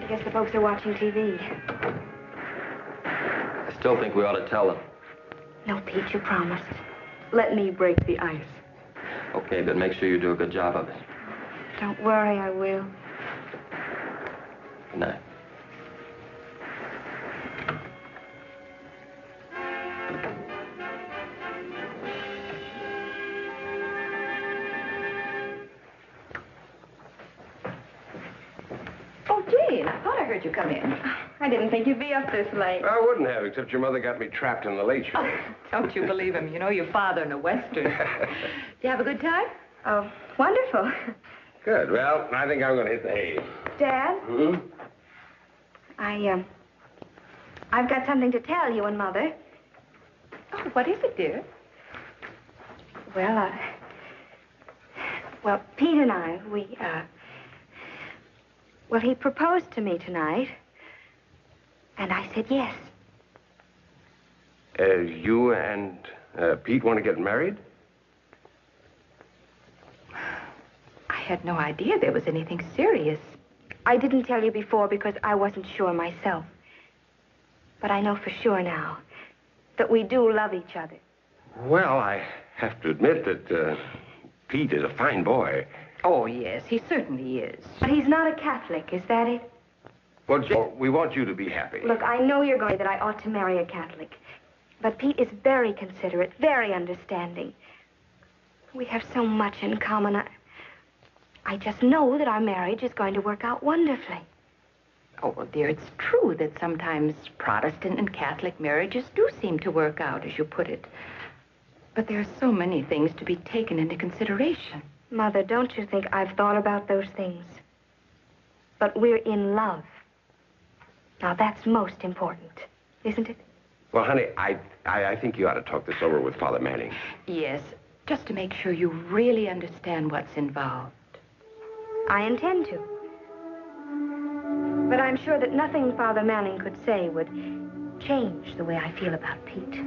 guess the folks are watching TV. I still think we ought to tell them. No, Pete, you promised. Let me break the ice. Okay, but make sure you do a good job of it. Don't worry, I will. Good night. Oh, Jane, I thought I heard you come in. I didn't think you'd be up this late. I wouldn't have, except your mother got me trapped in the late show. Oh, don't you believe him? You know your father in a Western. Did you have a good time? Oh, wonderful. Good. Well, I think I'm going to hit the hay. Dad? Hmm? I've got something to tell you and Mother. Oh, what is it, dear? Well, Pete and I, well, he proposed to me tonight, and I said yes. You and Pete want to get married? I had no idea there was anything serious. I didn't tell you before because I wasn't sure myself. But I know for sure now that we do love each other. Well, I have to admit that Pete is a fine boy. Oh, yes, he certainly is. But he's not a Catholic, is that it? Well, Joe, we want you to be happy. Look, I know you're going to say that I ought to marry a Catholic. But Pete is very considerate, very understanding. We have so much in common. I just know that our marriage is going to work out wonderfully. Oh, well, dear, it's true that sometimes Protestant and Catholic marriages do seem to work out, as you put it. But there are so many things to be taken into consideration. Mother, don't you think I've thought about those things? But we're in love. Now, that's most important, isn't it? Well, honey, I think you ought to talk this over with Father Manning. Yes, just to make sure you really understand what's involved. I intend to. But I'm sure that nothing Father Manning could say would change the way I feel about Pete.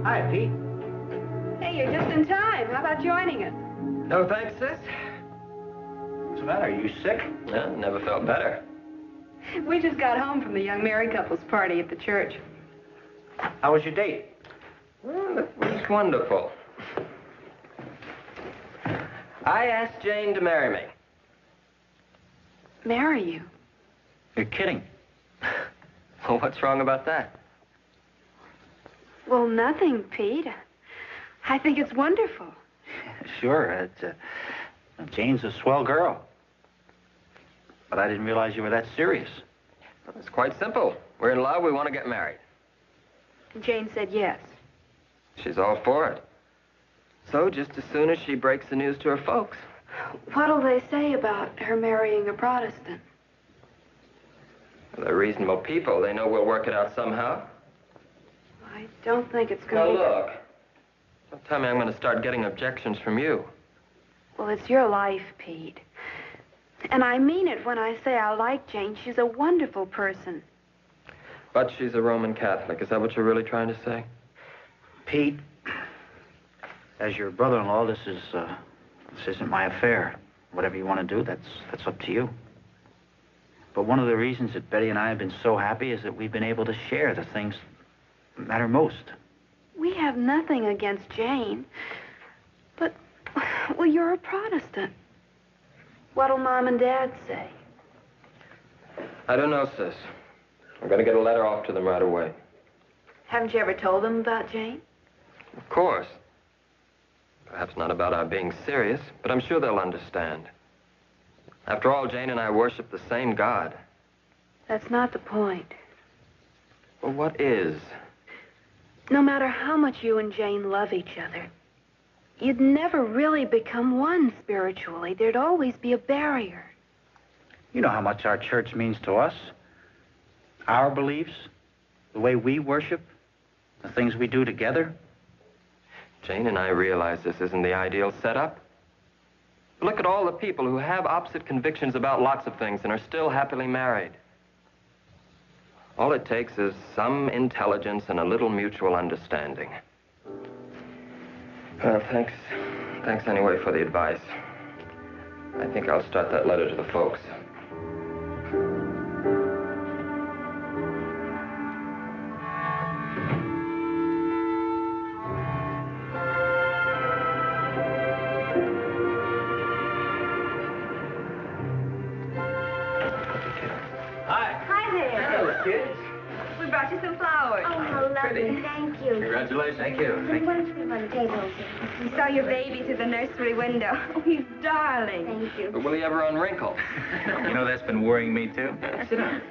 Hi, Pete. Hey, you're just in time. How about joining us? No thanks, sis. What's the matter? Are you sick? No, never felt better. We just got home from the young married couples party at the church. How was your date? Well, it was wonderful. I asked Jane to marry me. Marry you? You're kidding. Well, what's wrong about that? Well, nothing, Pete. I think it's wonderful. Sure. Jane's a swell girl. But I didn't realize you were that serious. Well, it's quite simple. We're in love. We want to get married. Jane said yes. She's all for it. So just as soon as she breaks the news to her folks. What'll they say about her marrying a Protestant? Well, they're reasonable people. They know we'll work it out somehow. I don't think it's Now, going to... look. Don't tell me I'm going to start getting objections from you. Well, it's your life, Pete. And I mean it when I say I like Jane. She's a wonderful person. But she's a Roman Catholic. Is that what you're really trying to say? Pete, as your brother-in-law, this isn't my affair. Whatever you want to do, that's up to you. But one of the reasons that Betty and I have been so happy is that we've been able to share the things that matter most. We have nothing against Jane. But, well, you're a Protestant. What'll Mom and Dad say? I don't know, sis. I'm going to get a letter off to them right away. Haven't you ever told them about Jane? Of course. Perhaps not about our being serious, but I'm sure they'll understand. After all, Jane and I worship the same God. That's not the point. Well, what is? No matter how much you and Jane love each other, you'd never really become one spiritually. There'd always be a barrier. You know how much our church means to us. Our beliefs, the way we worship, the things we do together. Jane and I realize this isn't the ideal setup. Look at all the people who have opposite convictions about lots of things and are still happily married. All it takes is some intelligence and a little mutual understanding. Well, thanks. Thanks anyway for the advice. I think I'll start that letter to the folks. We brought you some flowers. Oh, how lovely. Thank you. Congratulations. Thank you. Why don't you put them on the table? We saw your baby through the nursery window. Oh, he's darling. Thank you. But will he ever unwrinkle? You know, that's been worrying me, too. Sit down.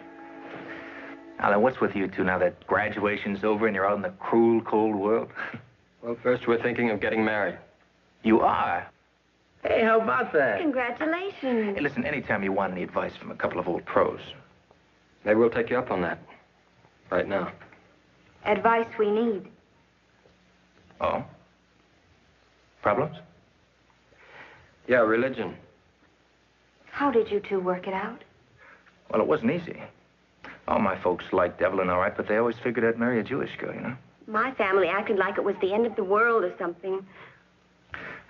Alan, what's with you two now that graduation's over and you're out in the cruel, cold world? Well, first we're thinking of getting married. You are? Hey, how about that? Congratulations. Hey, listen, anytime you want any advice from a couple of old pros. Maybe we'll take you up on that. Right now. Advice we need. Oh? Problems? Yeah, religion. How did you two work it out? Well, it wasn't easy. All my folks liked Evelyn all right, but they always figured I'd marry a Jewish girl, you know? My family acted like it was the end of the world or something.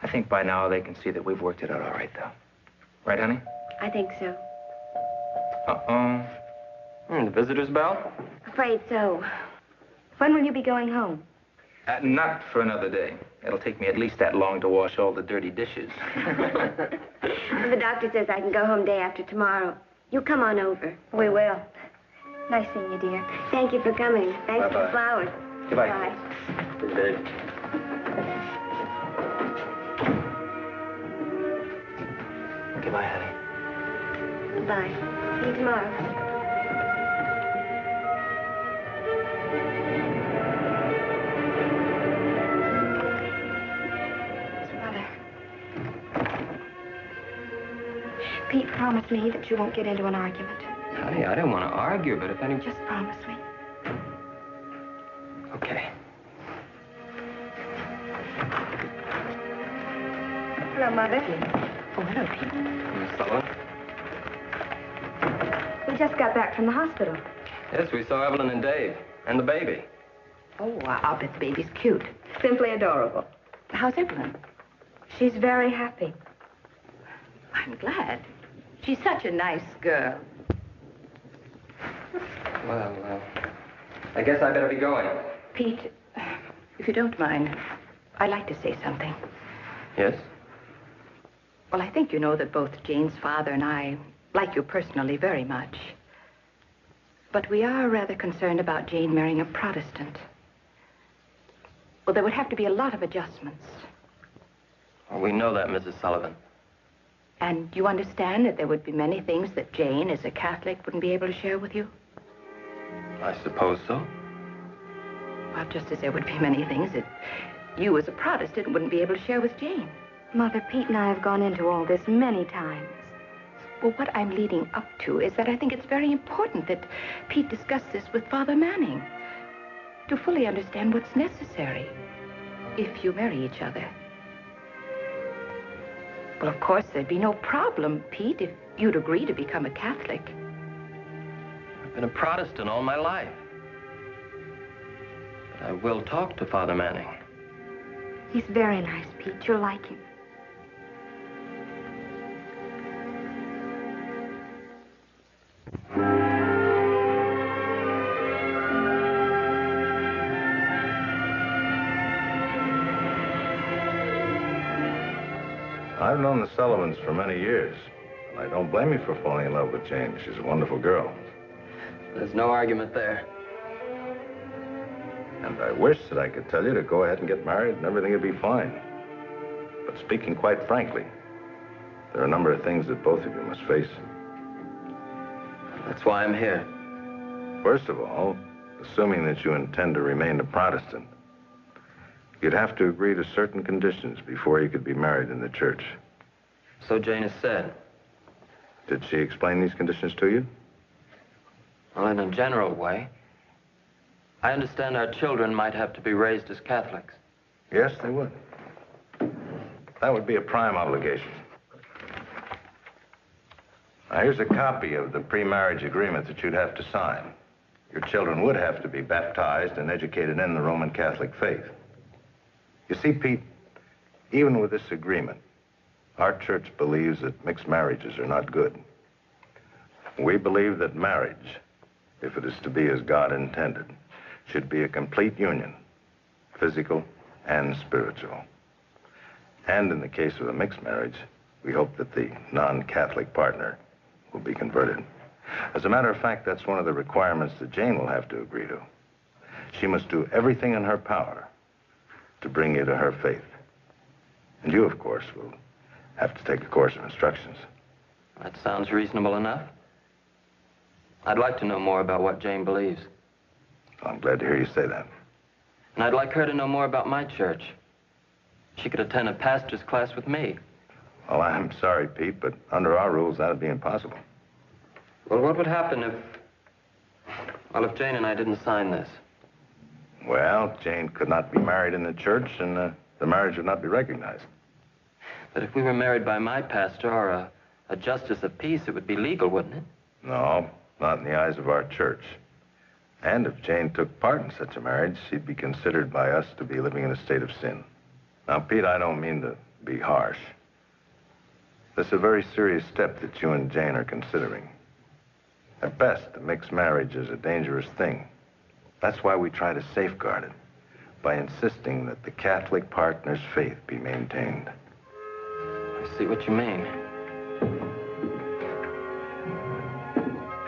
I think by now they can see that we've worked it out all right, though. Right, honey? I think so. Uh-oh. The visitor's bell? Afraid so. When will you be going home? Not for another day. It'll take me at least that long to wash all the dirty dishes. The doctor says I can go home day after tomorrow. You come on over. We will. Nice seeing you, dear. Thank you for coming. Thanks for Bye-bye. the flowers. Goodbye. Bye. Good day. Goodbye, honey. Bye. See you tomorrow. Mother. Pete promised me that you won't get into an argument. Honey, I don't want to argue, but if any... Just promise me. Okay. Hello, Mother. Oh, hello, Pete. Miss Sullivan? We just got back from the hospital. Yes, we saw Evelyn and Dave. And the baby. Oh, I'll bet the baby's cute. Simply adorable. How's Evelyn? She's very happy. I'm glad. She's such a nice girl. Well, I guess I better be going. Pete, if you don't mind, I'd like to say something. Yes? Well, I think you know that both Jane's father and I like you personally very much. But we are rather concerned about Jane marrying a Protestant. Well, there would have to be a lot of adjustments. Well, we know that, Mrs. Sullivan. And you understand that there would be many things that Jane, as a Catholic, wouldn't be able to share with you? I suppose so. Well, just as there would be many things that you, as a Protestant, wouldn't be able to share with Jane. Mother, Pete and I have gone into all this many times. Well, what I'm leading up to is that I think it's very important that Pete discuss this with Father Manning to fully understand what's necessary if you marry each other. Well, of course, there'd be no problem, Pete, if you'd agree to become a Catholic. I've been a Protestant all my life. But I will talk to Father Manning. He's very nice, Pete. You'll like him. I've known the Sullivans for many years, and I don't blame you for falling in love with Jane. She's a wonderful girl. There's no argument there. And I wish that I could tell you to go ahead and get married and everything would be fine. But speaking quite frankly, there are a number of things that both of you must face. That's why I'm here. First of all, assuming that you intend to remain a Protestant, you'd have to agree to certain conditions before you could be married in the church. So Jane has said. Did she explain these conditions to you? Well, in a general way. I understand our children might have to be raised as Catholics. Yes, they would. That would be a prime obligation. Now, here's a copy of the pre-marriage agreement that you'd have to sign. Your children would have to be baptized and educated in the Roman Catholic faith. You see, Pete, even with this agreement, our church believes that mixed marriages are not good. We believe that marriage, if it is to be as God intended, should be a complete union, physical and spiritual. And in the case of a mixed marriage, we hope that the non-Catholic partner will be converted. As a matter of fact, that's one of the requirements that Jane will have to agree to. She must do everything in her power to bring you to her faith. And you, of course, will have to take a course of instructions. That sounds reasonable enough. I'd like to know more about what Jane believes. I'm glad to hear you say that. And I'd like her to know more about my church. She could attend a pastor's class with me. Well, I'm sorry, Pete, but under our rules, that'd be impossible. Well, what would happen if Jane and I didn't sign this? Well, Jane could not be married in the church, and the marriage would not be recognized. But if we were married by my pastor or a justice of peace, it would be legal, wouldn't it? No, not in the eyes of our church. And if Jane took part in such a marriage, she'd be considered by us to be living in a state of sin. Now, Pete, I don't mean to be harsh. This is a very serious step that you and Jane are considering. At best, a mixed marriage is a dangerous thing. That's why we try to safeguard it by insisting that the Catholic partner's faith be maintained. I see what you mean.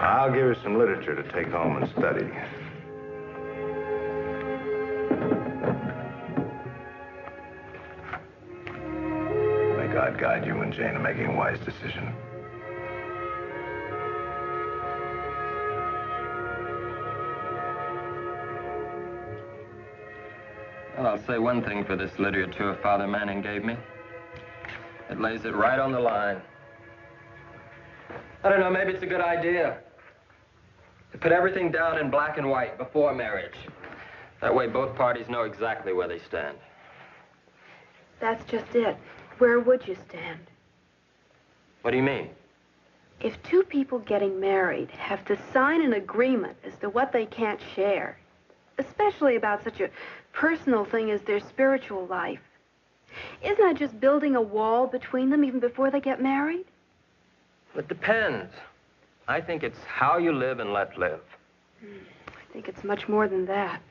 I'll give you some literature to take home and study. May God guide you and Jane in making a wise decision. Well, I'll say one thing for this literature Father Manning gave me. It lays it right on the line. I don't know, maybe it's a good idea to put everything down in black and white before marriage. That way both parties know exactly where they stand. That's just it. Where would you stand? What do you mean? If two people getting married have to sign an agreement as to what they can't share, especially about such a personal thing as their spiritual life, isn't that just building a wall between them even before they get married? It depends. I think it's how you live and let live. I think it's much more than that.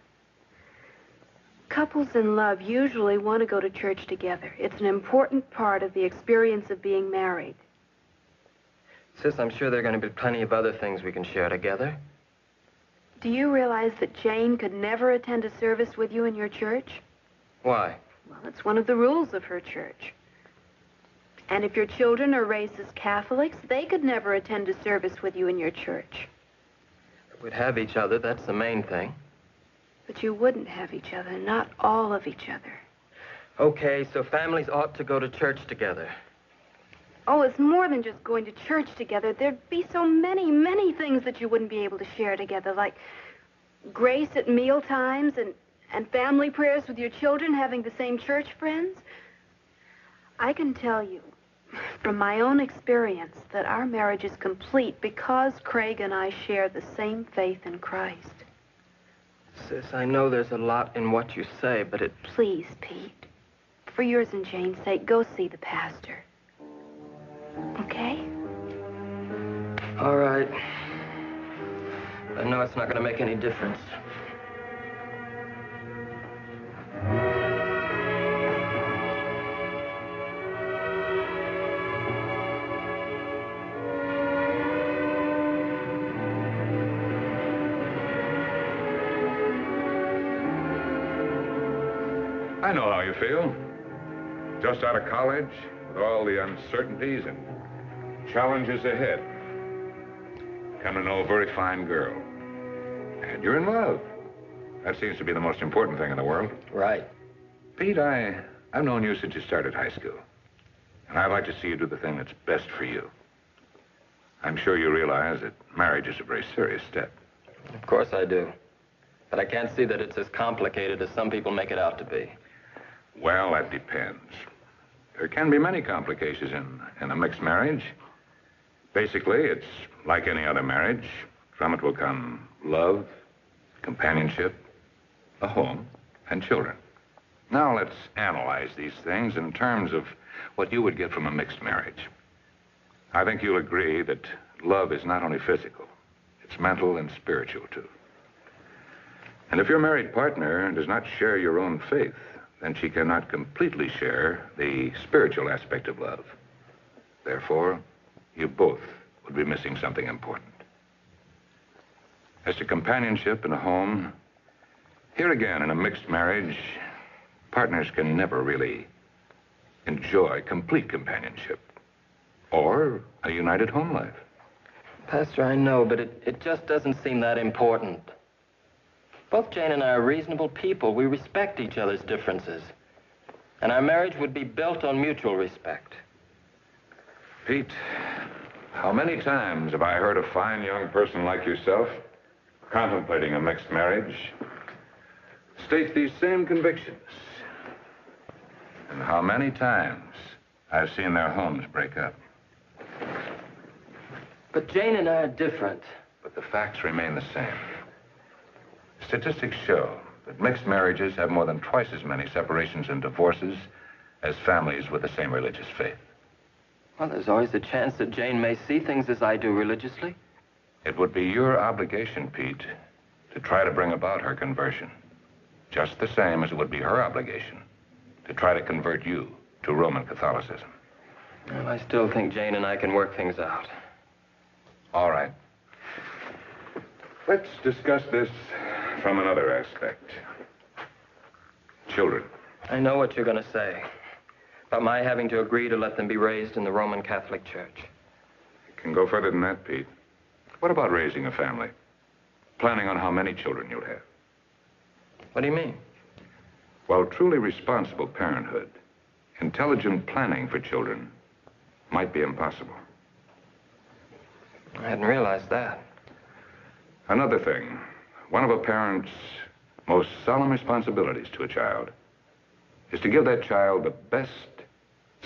Couples in love usually want to go to church together. It's an important part of the experience of being married. Sis, I'm sure there are going to be plenty of other things we can share together. Do you realize that Jane could never attend a service with you in your church? Why? Well, it's one of the rules of her church. And if your children are raised as Catholics, they could never attend a service with you in your church. We'd have each other, that's the main thing. But you wouldn't have each other, not all of each other. Okay, so families ought to go to church together. Oh, it's more than just going to church together. There'd be so many, many things that you wouldn't be able to share together, like grace at meal times and family prayers with your children, having the same church friends. I can tell you from my own experience that our marriage is complete because Craig and I share the same faith in Christ. Sis, I know there's a lot in what you say, but it... Please, Pete, for yours and Jane's sake, go see the pastor. Okay? All right. I know it's not going to make any difference. I know how you feel. Just out of college, with all the uncertainties and challenges ahead. Come to know a very fine girl. And you're in love. That seems to be the most important thing in the world. Right. Pete, I've known you since you started high school. And I'd like to see you do the thing that's best for you. I'm sure you realize that marriage is a very serious step. Of course I do. But I can't see that it's as complicated as some people make it out to be. Well, that depends. There can be many complications in a mixed marriage. Basically, it's like any other marriage. From it will come love, companionship, a home, and children. Now let's analyze these things in terms of what you would get from a mixed marriage. I think you'll agree that love is not only physical, it's mental and spiritual, too. And if your married partner does not share your own faith, then she cannot completely share the spiritual aspect of love. Therefore, you both would be missing something important. As to companionship in a home, here again, in a mixed marriage, partners can never really enjoy complete companionship or a united home life. Pastor, I know, but it just doesn't seem that important. Both Jane and I are reasonable people. We respect each other's differences. And our marriage would be built on mutual respect. Pete, how many times have I heard a fine young person like yourself, contemplating a mixed marriage, state these same convictions? And how many times I've seen their homes break up. But Jane and I are different. But the facts remain the same. Statistics show that mixed marriages have more than twice as many separations and divorces as families with the same religious faith. Well, there's always a chance that Jane may see things as I do religiously. It would be your obligation, Pete, to try to bring about her conversion. Just the same as it would be her obligation to try to convert you to Roman Catholicism. Well, I still think Jane and I can work things out. All right. Let's discuss this from another aspect. Children. I know what you're going to say about my having to agree to let them be raised in the Roman Catholic Church. It can go further than that, Pete. What about raising a family? Planning on how many children you'll have? What do you mean? Well, truly responsible parenthood, intelligent planning for children, might be impossible. I hadn't realized that. Another thing, one of a parent's most solemn responsibilities to a child is to give that child the best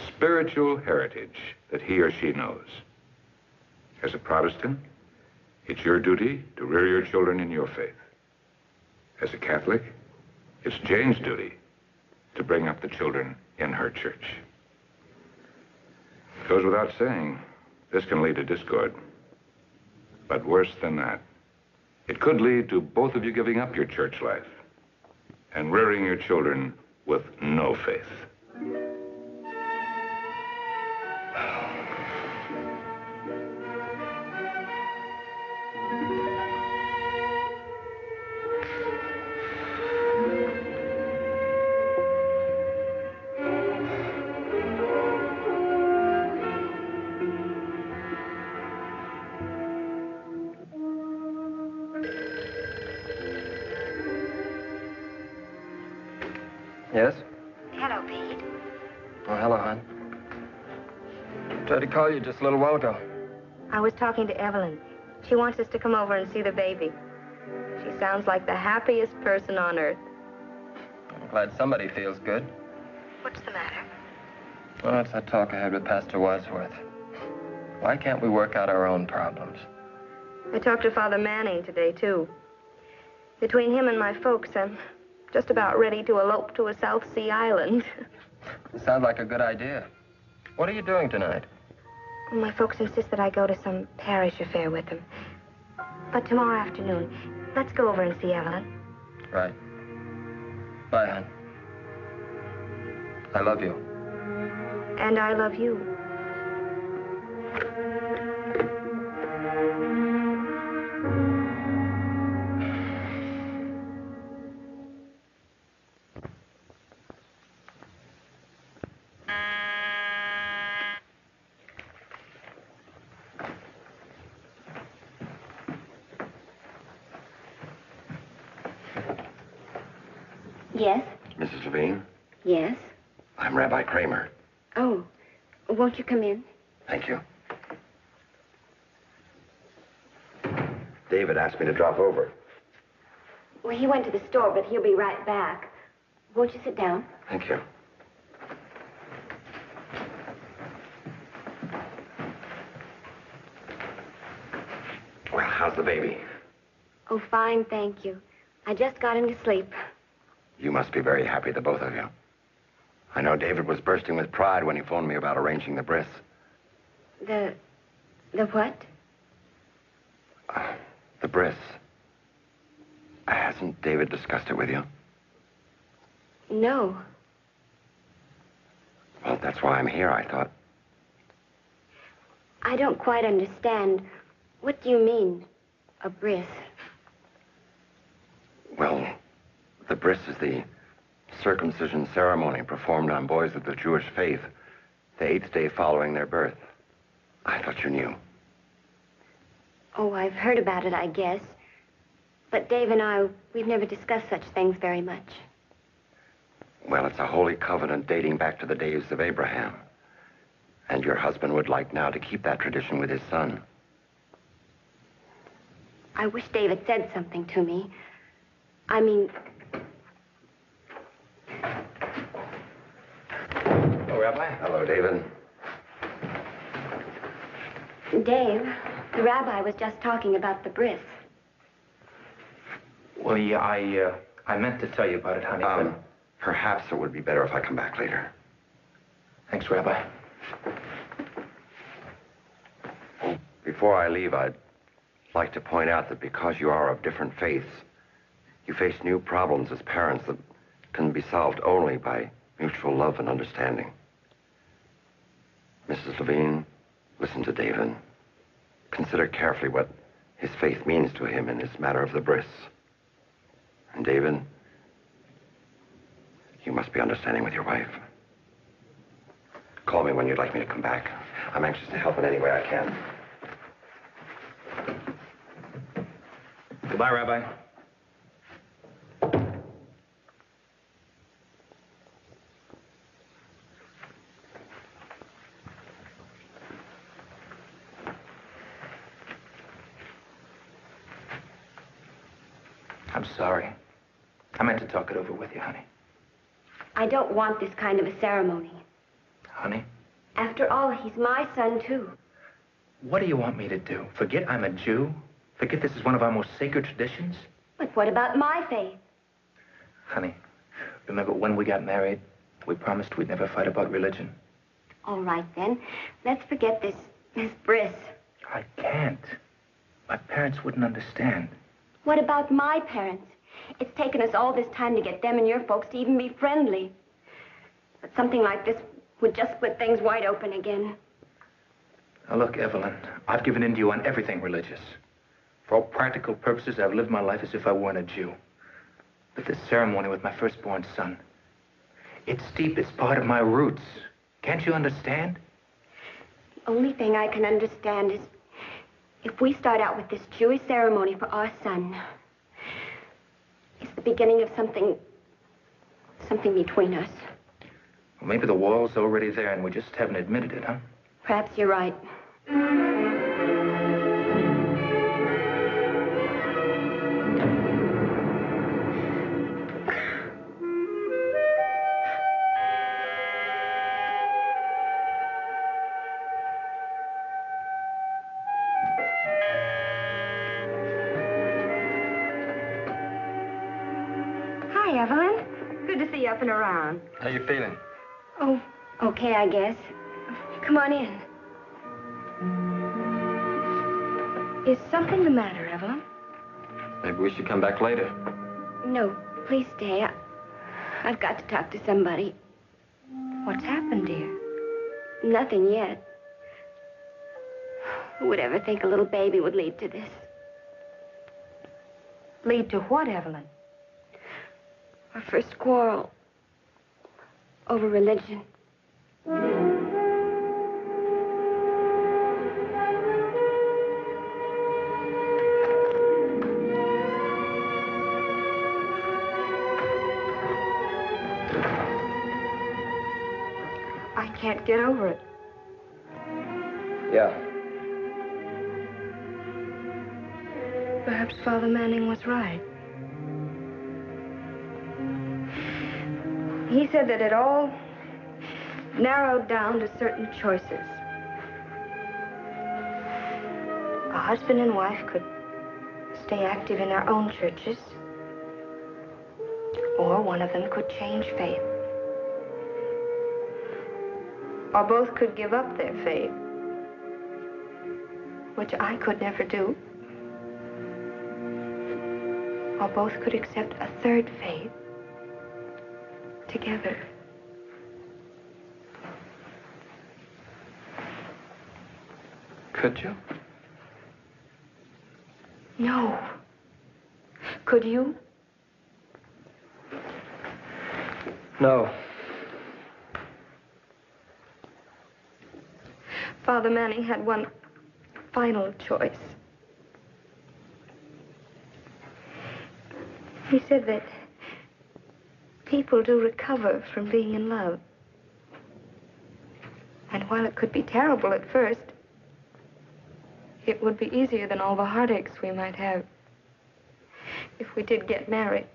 spiritual heritage that he or she knows. As a Protestant, it's your duty to rear your children in your faith. As a Catholic, it's Jane's duty to bring up the children in her church. It goes without saying, this can lead to discord. But worse than that, it could lead to both of you giving up your church life and rearing your children with no faith. Yes? Hello, Pete. Oh, hello, hon. Tried to call you just a little while ago. I was talking to Evelyn. She wants us to come over and see the baby. She sounds like the happiest person on earth. I'm glad somebody feels good. What's the matter? Oh, it's that talk I had with Pastor Wadsworth. Why can't we work out our own problems? I talked to Father Manning today, too. Between him and my folks, I'm just about ready to elope to a South Sea island. It sounds like a good idea. What are you doing tonight? My folks insist that I go to some parish affair with them. But tomorrow afternoon, let's go over and see Evelyn. Right. Bye, hon. I love you. And I love you. Yes? Mrs. Levine, Yes? I'm Rabbi Kramer. Oh, won't you come in? Thank you. David asked me to drop over. Well, he went to the store, but he'll be right back. Won't you sit down? Thank you. Well, how's the baby? Oh, fine, thank you. I just got him to sleep. You must be very happy, the both of you. I know David was bursting with pride when he phoned me about arranging the bris. The what? The bris. Hasn't David discussed it with you? No. Well, that's why I'm here, I thought. I don't quite understand. What do you mean, a bris? Well, the bris is the circumcision ceremony performed on boys of the Jewish faith the 8th day following their birth. I thought you knew. Oh, I've heard about it, I guess. But Dave and I, we've never discussed such things very much. Well, it's a holy covenant dating back to the days of Abraham. And your husband would like now to keep that tradition with his son. I wish David said something to me. I mean... Oh, Rabbi. Hello, David. Dave, the rabbi was just talking about the bris. Well, yeah, I meant to tell you about it, honey. But... Perhaps it would be better if I come back later. Thanks, Rabbi. Before I leave, I'd like to point out that because you are of different faiths, you face new problems as parents that can be solved only by mutual love and understanding. Mrs. Levine, listen to David. Consider carefully what his faith means to him in this matter of the bris. And David, you must be understanding with your wife. Call me when you'd like me to come back. I'm anxious to help in any way I can. Goodbye, Rabbi. I'm sorry. I meant to talk it over with you, honey. I don't want this kind of a ceremony. Honey? After all, he's my son, too. What do you want me to do? Forget I'm a Jew? Forget this is one of our most sacred traditions? But what about my faith? Honey, remember when we got married, we promised we'd never fight about religion? All right, then. Let's forget this bris. I can't. My parents wouldn't understand. What about my parents? It's taken us all this time to get them and your folks to even be friendly. But something like this would just split things wide open again. Now, look, Evelyn, I've given in to you on everything religious. For all practical purposes, I've lived my life as if I weren't a Jew. But this ceremony with my firstborn son, it's deep, it's part of my roots. Can't you understand? The only thing I can understand is if we start out with this Jewish ceremony for our son, it's the beginning of something between us. Well, maybe the wall's already there and we just haven't admitted it, huh? Perhaps you're right. Hi, Evelyn. Good to see you up and around. How you feeling? Oh, okay, I guess. Come on in. Is something the matter, Evelyn? Maybe we should come back later. No, please stay. I've got to talk to somebody. What's happened, dear? Nothing yet. Who would ever think a little baby would lead to this? Lead to what, Evelyn? Our first quarrel. Over religion. I can't get over it. Yeah. Perhaps Father Manning was right. He said that it all narrowed down to certain choices. A husband and wife could stay active in their own churches, or one of them could change faith. Or both could give up their faith, which I could never do. Or both could accept a third faith together. Could you? No. Could you? No. Father Manning had one final choice. He said that people do recover from being in love. And while it could be terrible at first, it would be easier than all the heartaches we might have if we did get married.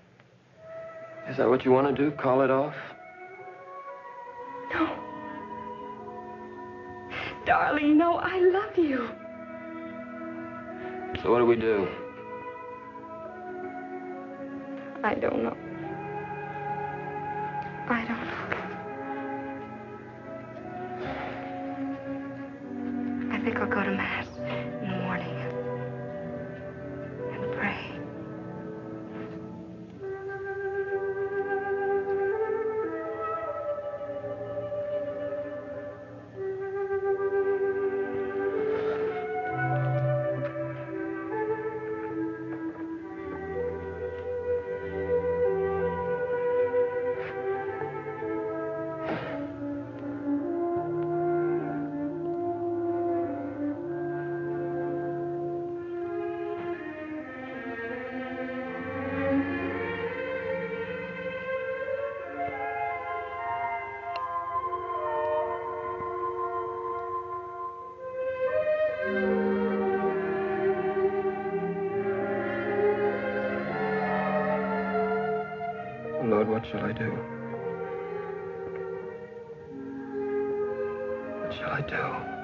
Is that what you want to do? Call it off? No. Darling, no, I love you. So what do we do? I don't know. I don't know. I think I'll go to Mass in the morning and pray. Lord, what shall I do? What shall I do?